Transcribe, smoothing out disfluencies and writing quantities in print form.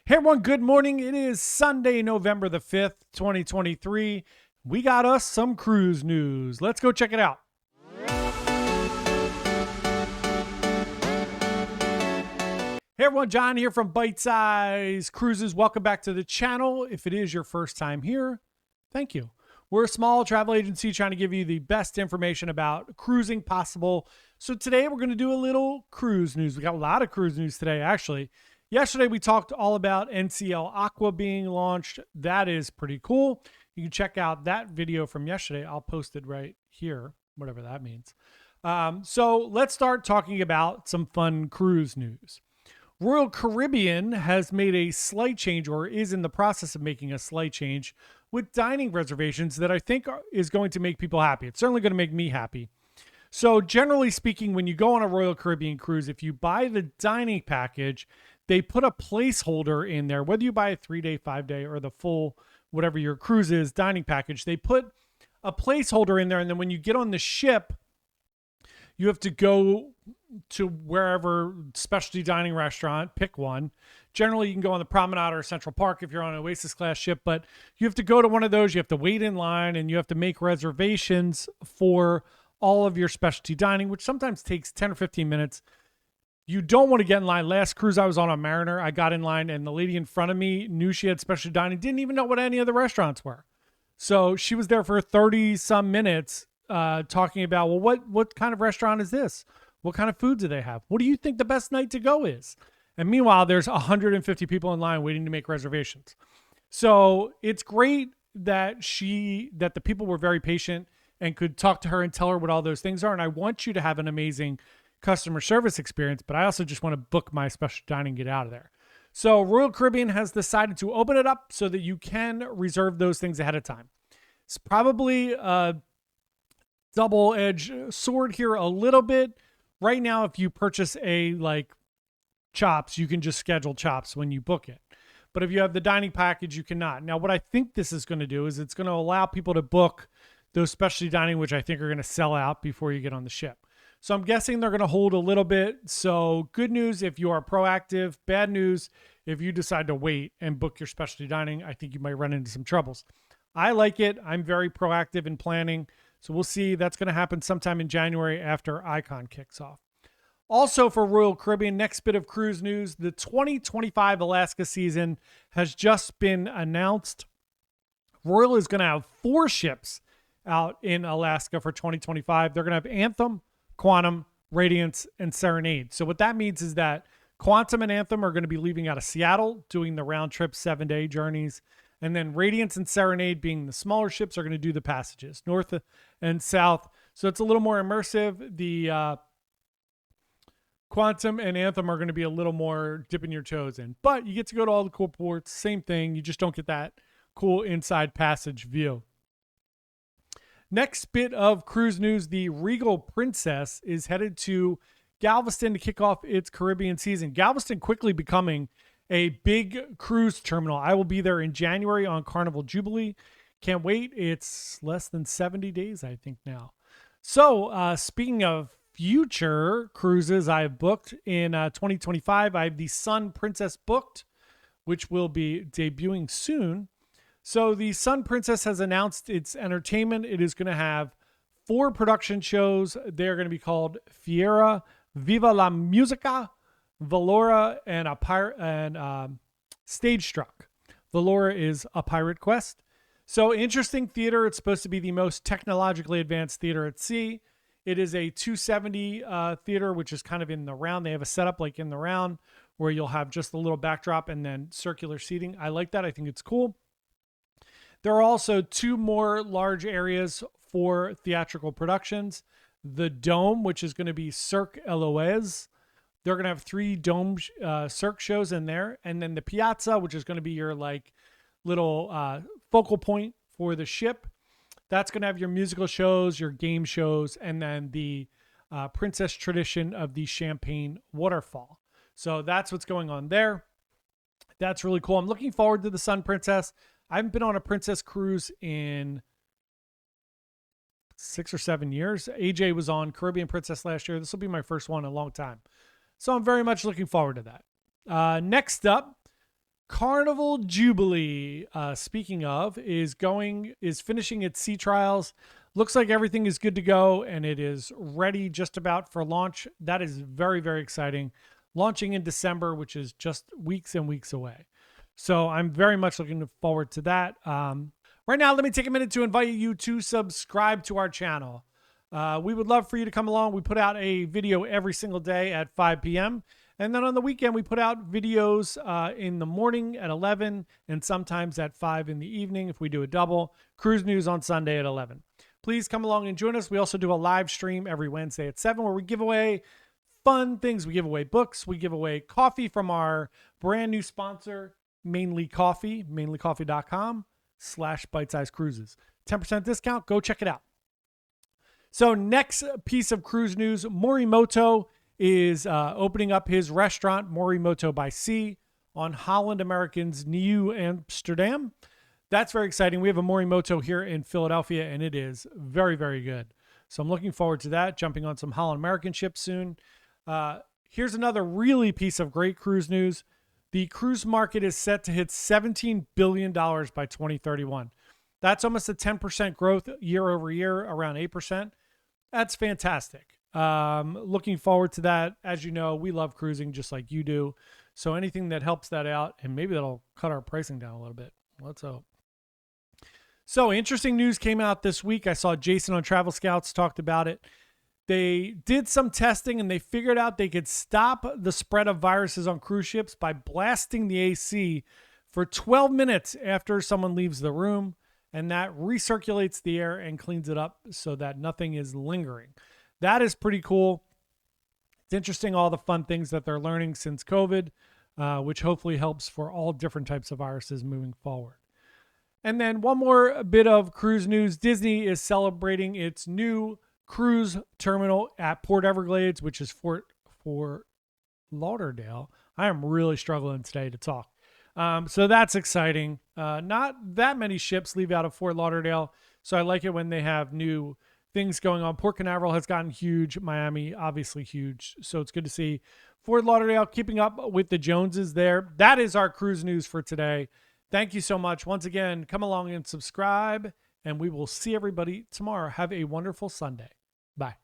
Hey everyone, good morning. It is Sunday, November the 5th, 2023. We got us some cruise news. Let's go check it out. Hey everyone, John here from Bite Size Cruises. Welcome back to the channel. If it is your first time here, thank you. We're a small travel agency trying to give you the best information about cruising possible. So today we're going to do a little cruise news. We got a lot of cruise news today, actually. Yesterday we talked all about NCL Aqua being launched. That is pretty cool. You can check out that video from yesterday. I'll post it right here, whatever that means. So let's start talking about some fun cruise news. Royal Caribbean has made a slight change, or is in the process of making a slight change with dining reservations that I think is going to make people happy. It's certainly going to make me happy. So generally speaking, when you go on a Royal Caribbean cruise, if you buy the dining package, they put a placeholder in there, whether you buy a 3-day, 5-day, or the full, whatever your cruise is, dining package, they put a placeholder in there. And then when you get on the ship, you have to go to wherever specialty dining restaurant, pick one. Generally, you can go on the Promenade or Central Park if you're on an Oasis class ship, but you have to go to one of those. You have to wait in line and you have to make reservations for all of your specialty dining, which sometimes takes 10 or 15 minutes. You don't want to get in line. Last cruise I was on Mariner, I got in line and the lady in front of me knew she had specialty dining, didn't even know what any of the restaurants were. So she was there for 30 some minutes talking about, well, what kind of restaurant is this? What kind of food do they have? What do you think the best night to go is? And meanwhile, there's 150 people in line waiting to make reservations. So it's great that the people were very patient and could talk to her and tell her what all those things are. And I want you to have an amazing customer service experience, but I also just want to book my special dining and get out of there. So Royal Caribbean has decided to open it up so that you can reserve those things ahead of time. It's probably a double-edged sword here a little bit. Right now, if you purchase a chops, you can just schedule chops when you book it. But if you have the dining package, you cannot. Now, what I think this is going to do is it's going to allow people to book those specialty dining, which I think are going to sell out before you get on the ship. So I'm guessing they're going to hold a little bit. So good news if you are proactive. Bad news if you decide to wait and book your specialty dining. I think you might run into some troubles. I like it. I'm very proactive in planning. So we'll see. That's going to happen sometime in January after Icon kicks off. Also for Royal Caribbean, next bit of cruise news, the 2025 Alaska season has just been announced. Royal is going to have 4 ships out in Alaska for 2025. They're going to have Anthem, Quantum, Radiance, and Serenade. So what that means is that Quantum and Anthem are going to be leaving out of Seattle, doing the round trip 7-day journeys. And then Radiance and Serenade, being the smaller ships, are going to do the passages north and south. So it's a little more immersive. The Quantum and Anthem are going to be a little more dipping your toes in. But you get to go to all the cool ports. Same thing. You just don't get that cool inside passage view. Next bit of cruise news, the Regal Princess is headed to Galveston to kick off its Caribbean season. Galveston quickly becoming a big cruise terminal. I will be there in January on Carnival Jubilee. Can't wait. It's less than 70 days, I think, now. So speaking of future cruises I've booked in 2025, I have the Sun Princess booked, which will be debuting soon. So the Sun Princess has announced its entertainment. It is going to have 4 production shows. They're going to be called Fiera, Viva la Musica, Valora, and Stage Struck. Valora is a pirate quest. So interesting theater. It's supposed to be the most technologically advanced theater at sea. It is a 270 theater, which is kind of in the round. They have a setup like in the round where you'll have just a little backdrop and then circular seating. I like that. I think it's cool. There are also 2 more large areas for theatrical productions. The Dome, which is going to be Cirque Eloise. They're going to have 3 Dome Cirque shows in there. And then the Piazza, which is going to be your little focal point for the ship. That's going to have your musical shows, your game shows, and then the Princess tradition of the Champagne Waterfall. So that's what's going on there. That's really cool. I'm looking forward to the Sun Princess. I haven't been on a Princess cruise in 6 or 7 years. AJ was on Caribbean Princess last year. This will be my first one in a long time. So I'm very much looking forward to that. Next up, Carnival Jubilee, speaking of, is finishing its sea trials. Looks like everything is good to go and it is ready just about for launch. That is very, very exciting. Launching in December, which is just weeks and weeks away. So I'm very much looking forward to that. Right now, let me take a minute to invite you to subscribe to our channel. We would love for you to come along. We put out a video every single day at 5 p.m. And then on the weekend, we put out videos in the morning at 11 and sometimes at 5 in the evening if we do a double. Cruise news on Sunday at 11. Please come along and join us. We also do a live stream every Wednesday at 7 where we give away fun things. We give away books. We give away coffee from our brand new sponsor, Mainly Coffee, mainlycoffee.com/bitesize cruises. 10% discount. Go check it out. So next piece of cruise news, Morimoto is opening up his restaurant, Morimoto by Sea, on Holland American's Nieuw Amsterdam. That's very exciting. We have a Morimoto here in Philadelphia, and it is very, very good. So I'm looking forward to that, jumping on some Holland American ships soon. Here's another really piece of great cruise news. The cruise market is set to hit $17 billion by 2031. That's almost a 10% growth year over year, around 8%. That's fantastic. Looking forward to that. As you know, we love cruising just like you do. So anything that helps that out, and maybe that'll cut our pricing down a little bit. Let's hope. So interesting news came out this week. I saw Jason on Travel Scouts talked about it. They did some testing and they figured out they could stop the spread of viruses on cruise ships by blasting the AC for 12 minutes after someone leaves the room. And that recirculates the air and cleans it up so that nothing is lingering. That is pretty cool. It's interesting, all the fun things that they're learning since COVID, which hopefully helps for all different types of viruses moving forward. And then one more bit of cruise news. Disney is celebrating its new cruise terminal at Port Everglades, which is Fort Lauderdale. I am really struggling today to talk. So that's exciting. Not that many ships leave out of Fort Lauderdale, so I like it when they have new things going on. Port Canaveral has gotten huge. Miami, obviously huge. So it's good to see Fort Lauderdale keeping up with the Joneses there. That is our cruise news for today. Thank you so much. Once again, come along and subscribe, and we will see everybody tomorrow. Have a wonderful Sunday. Bye.